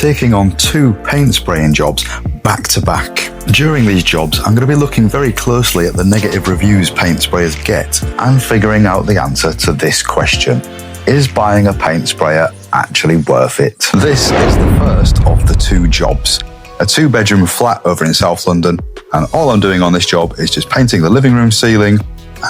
taking on 2 paint spraying jobs back to back. During these jobs, I'm going to be looking very closely at the negative reviews paint sprayers get and figuring out the answer to this question. Is buying a paint sprayer actually worth it? This is the first of the 2 jobs. A 2-bedroom flat over in South London, and all I'm doing on this job is just painting the living room ceiling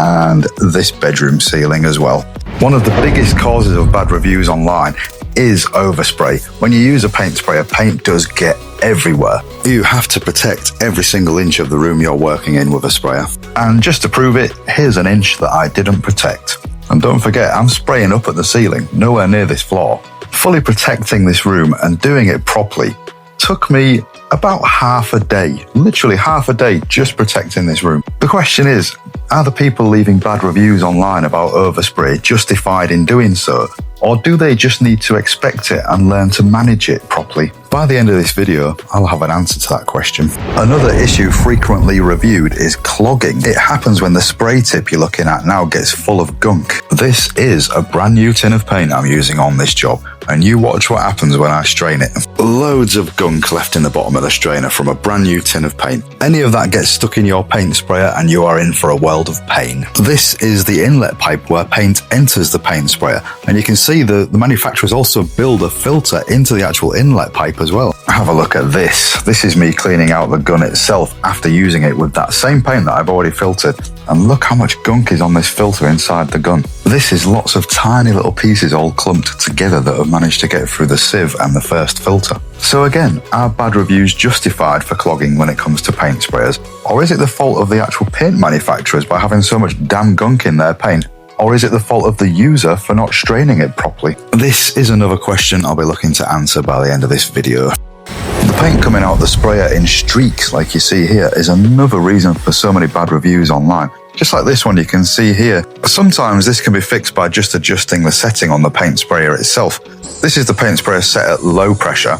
and this bedroom ceiling as well. One of the biggest causes of bad reviews online is overspray. When you use a paint sprayer, paint does get everywhere. You have to protect every single inch of the room you're working in with a sprayer. And just to prove it, here's an inch that I didn't protect. And don't forget, I'm spraying up at the ceiling, nowhere near this floor. Fully protecting this room and doing it properly took me about half a day, literally half a day just protecting this room. The question is, are the people leaving bad reviews online about overspray justified in doing so? Or do they just need to expect it and learn to manage it properly? By the end of this video, I'll have an answer to that question. Another issue frequently reviewed is clogging. It happens when the spray tip you're looking at now gets full of gunk. This is a brand new tin of paint I'm using on this job, and you watch what happens when I strain it. Loads of gunk left in the bottom of the strainer from a brand new tin of paint. Any of that gets stuck in your paint sprayer and you are in for a world of pain. This is the inlet pipe where paint enters the paint sprayer, and you can see the manufacturers also build a filter into the actual inlet pipe as well. Have a look at this. This is me cleaning out the gun itself after using it with that same paint that I've already filtered. And look how much gunk is on this filter inside the gun. This is lots of tiny little pieces all clumped together that have managed to get through the sieve and the first filter. So again, are bad reviews justified for clogging when it comes to paint sprayers? Or is it the fault of the actual paint manufacturers by having so much damn gunk in their paint? Or is it the fault of the user for not straining it properly? This is another question I'll be looking to answer by the end of this video. The paint coming out the sprayer in streaks like you see here is another reason for so many bad reviews online. Just like this one you can see here. Sometimes this can be fixed by just adjusting the setting on the paint sprayer itself. This is the paint sprayer set at low pressure,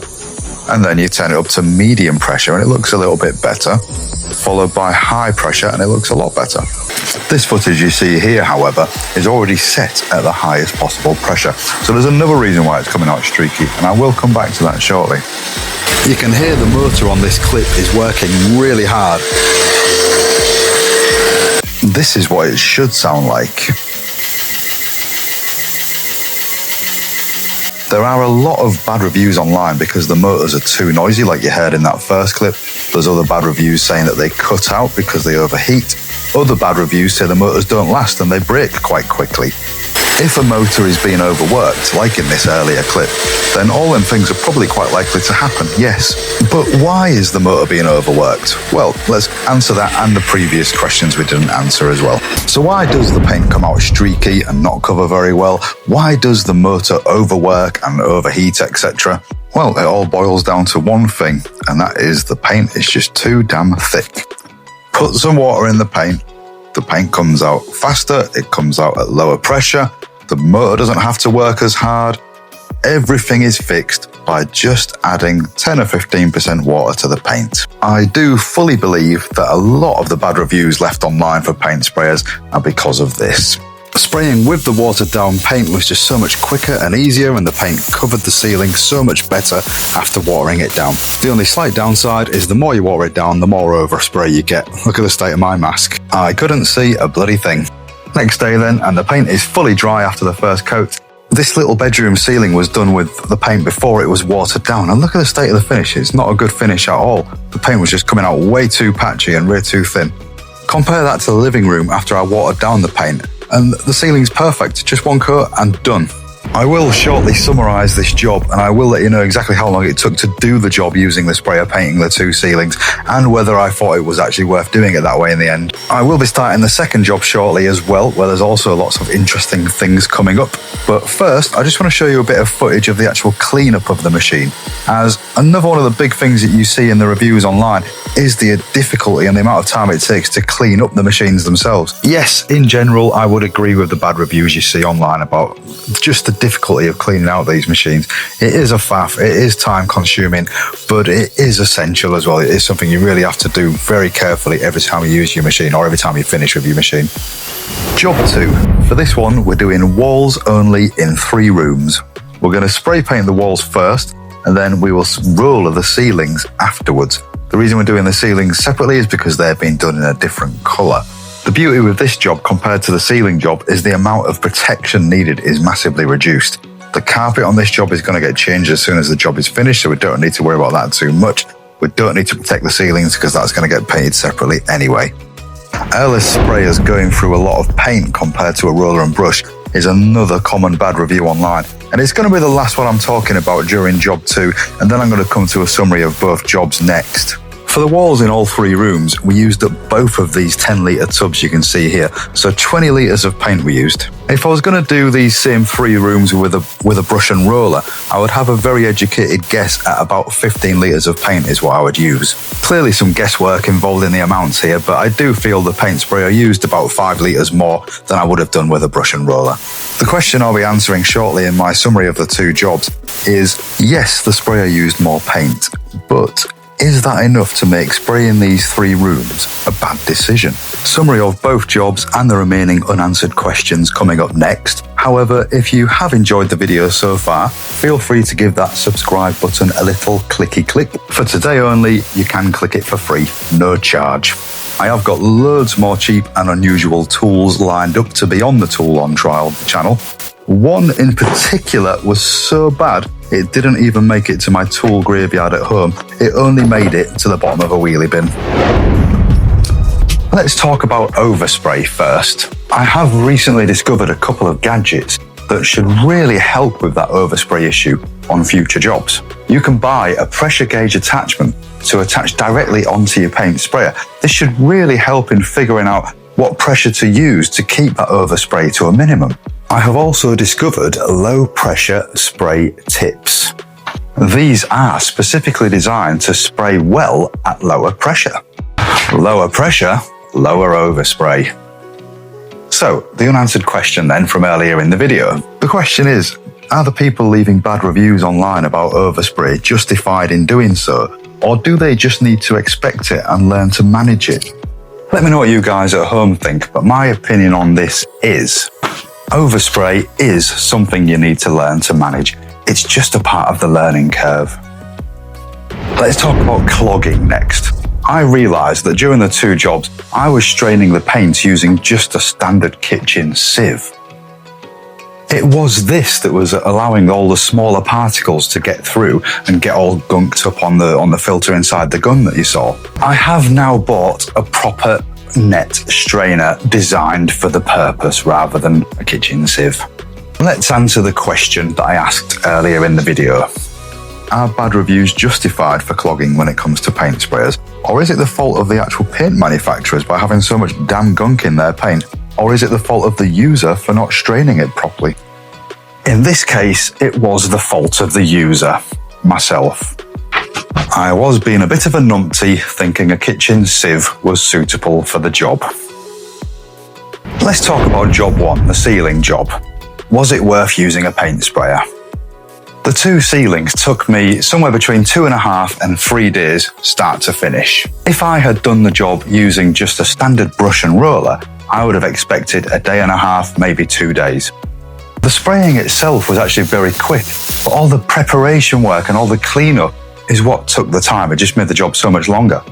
and then you turn it up to medium pressure and it looks a little bit better, followed by high pressure and it looks a lot better. This footage you see here, however, is already set at the highest possible pressure. So there's another reason why it's coming out streaky, and I will come back to that shortly. You can hear the motor on this clip is working really hard. This is what it should sound like. There are a lot of bad reviews online because the motors are too noisy, like you heard in that first clip. There's other bad reviews saying that they cut out because they overheat. Other bad reviews say the motors don't last and they break quite quickly. If a motor is being overworked, like in this earlier clip, then all them things are probably quite likely to happen, yes. But why is the motor being overworked? Well, let's answer that and the previous questions we didn't answer as well. So why does the paint come out streaky and not cover very well? Why does the motor overwork and overheat, etc.? Well, it all boils down to one thing, and that is the paint is just too damn thick. Put some water in the paint comes out faster, it comes out at lower pressure, the motor doesn't have to work as hard. Everything is fixed by just adding 10 or 15% water to the paint. I do fully believe that a lot of the bad reviews left online for paint sprayers are because of this. Spraying with the watered down paint was just so much quicker and easier, and the paint covered the ceiling so much better after watering it down. The only slight downside is the more you water it down, the more overspray you get. Look at the state of my mask. I couldn't see a bloody thing. Next day then, and the paint is fully dry after the first coat. This little bedroom ceiling was done with the paint before it was watered down, and look at the state of the finish. It's not a good finish at all. The paint was just coming out way too patchy and way too thin. Compare that to the living room after I watered down the paint, and the ceiling's perfect, just one coat and done. I will shortly summarise this job, and I will let you know exactly how long it took to do the job using the sprayer painting the 2 ceilings, and whether I thought it was actually worth doing it that way in the end. I will be starting the second job shortly as well, where there's also lots of interesting things coming up. But first, I just want to show you a bit of footage of the actual cleanup of the machine, as another one of the big things that you see in the reviews online is the difficulty and the amount of time it takes to clean up the machines themselves. Yes, in general, I would agree with the bad reviews you see online about just the difficulty of cleaning out these machines. It is a faff, it is time consuming, but it is essential as well. It is something you really have to do very carefully every time you use your machine or every time you finish with your machine. Job 2. For this one, we're doing walls only in 3 rooms. We're going to spray paint the walls first, and then we will roller the ceilings afterwards. The reason we're doing the ceilings separately is because they're being done in a different colour. The beauty with this job compared to the ceiling job is the amount of protection needed is massively reduced. The carpet on this job is going to get changed as soon as the job is finished, so we don't need to worry about that too much. We don't need to protect the ceilings because that's going to get painted separately anyway. Airless sprayers going through a lot of paint compared to a roller and brush is another common bad review online. And it's going to be the last one I'm talking about during job 2, and then I'm going to come to a summary of both jobs next. For the walls in all 3 rooms, we used up both of these 10-litre tubs you can see here, so 20 litres of paint we used. If I was going to do these same 3 rooms with a brush and roller, I would have a very educated guess at about 15 litres of paint is what I would use. Clearly some guesswork involved in the amounts here, but I do feel the paint sprayer used about 5 litres more than I would have done with a brush and roller. The question I'll be answering shortly in my summary of the 2 jobs is, yes, the sprayer used more paint, but is that enough to make spraying these 3 rooms a bad decision? Summary of both jobs and the remaining unanswered questions coming up next. However, if you have enjoyed the video so far, feel free to give that subscribe button a little clicky click. For today only, you can click it for free, no charge. I have got loads more cheap and unusual tools lined up to be on the Tool on Trial channel. One in particular was so bad, it didn't even make it to my tool graveyard at home. It only made it to the bottom of a wheelie bin. Let's talk about Overspray first. I have recently discovered a couple of gadgets that should really help with that overspray issue on future jobs. You can buy a pressure gauge attachment to attach directly onto your paint sprayer. This should really help in figuring out what pressure to use to keep that overspray to a minimum. I have also discovered low pressure spray tips. These are specifically designed to spray well at lower pressure. Lower pressure, lower overspray. So, the unanswered question then from earlier in the video. The question is, are the people leaving bad reviews online about overspray justified in doing so, or do they just need to expect it and learn to manage it? Let me know what you guys at home think, but my opinion on this is, overspray is something you need to learn to manage. It's just a part of the learning curve. Let's talk about clogging next. I realised that during the 2 jobs, I was straining the paint using just a standard kitchen sieve. It was this that was allowing all the smaller particles to get through and get all gunked up on the filter inside the gun that you saw. I have now bought a proper net strainer designed for the purpose rather than a kitchen sieve. Let's answer the question that I asked earlier in the video. Are bad reviews justified for clogging when it comes to paint sprayers? Or is it the fault of the actual paint manufacturers by having so much damn gunk in their paint? Or is it the fault of the user for not straining it properly? In this case, it was the fault of the user, myself. I was being a bit of a numpty thinking a kitchen sieve was suitable for the job. Let's talk about job 1, the ceiling job. Was it worth using a paint sprayer? The 2 ceilings took me somewhere between 2.5 and 3 days start to finish. If I had done the job using just a standard brush and roller, I would have expected a day and a half, maybe 2 days. The spraying itself was actually very quick, but all the preparation work and all the cleanup is what took the time. It just made the job so much longer.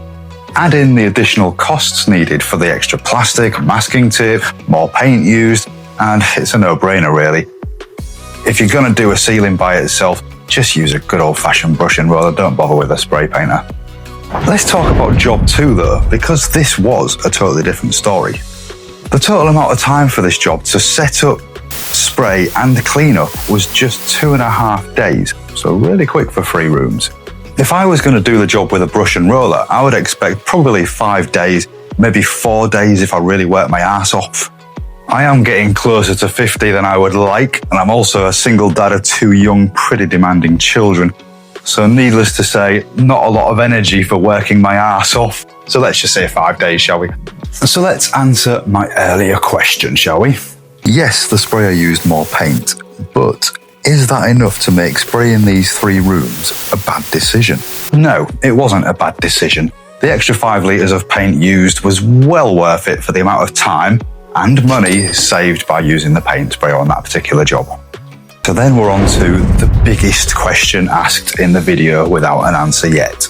Add in the additional costs needed for the extra plastic, masking tape, more paint used, and it's a no-brainer really. If you're going to do a ceiling by itself, just use a good old-fashioned brush and roller, don't bother with a spray painter. Let's talk about job 2 though, because this was a totally different story. The total amount of time for this job to set up, spray and clean up was just 2.5 days, so really quick for 3 rooms. If I was going to do the job with a brush and roller, I would expect probably 5 days, maybe 4 days if I really work my ass off. I am getting closer to 50 than I would like, and I'm also a single dad of 2 young, pretty demanding children. So needless to say, not a lot of energy for working my ass off. So let's just say 5 days, shall we? So let's answer my earlier question, shall we? Yes, the sprayer used more paint, but is that enough to make spraying these 3 rooms a bad decision? No, it wasn't a bad decision. The extra 5 litres of paint used was well worth it for the amount of time and money saved by using the paint sprayer on that particular job. So then we're on to the biggest question asked in the video without an answer yet.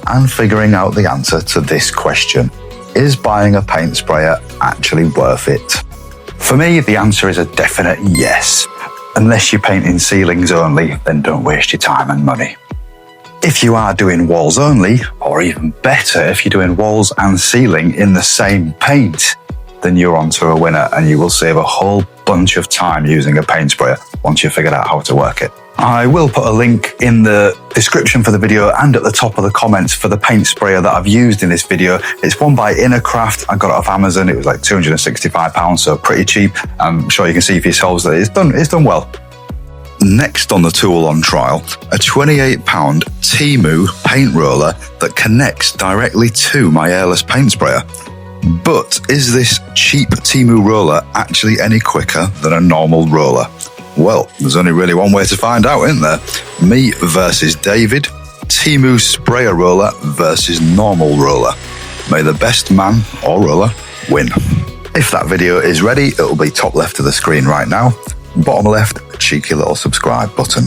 And figuring out the answer to this question. Is buying a paint sprayer actually worth it? For me, the answer is a definite yes. Unless you're painting ceilings only, then don't waste your time and money. If you are doing walls only, or even better, if you're doing walls and ceiling in the same paint, then you're onto a winner and you will save a whole bunch of time using a paint sprayer once you've figured out how to work it. I will put a link in the description for the video and at the top of the comments for the paint sprayer that I've used in this video. It's one by Innercraft. I got it off Amazon. It was like £265, so pretty cheap. I'm sure you can see for yourselves that it's done well. Next on the tool on trial, a £28 Temu paint roller that connects directly to my Airless paint sprayer. But is this cheap Temu roller actually any quicker than a normal roller? Well, there's only really one way to find out, isn't there? Me versus David, Temu sprayer roller versus normal roller. May the best man or roller win. If that video is ready, it'll be top left of the screen right now. Bottom left, a cheeky little subscribe button.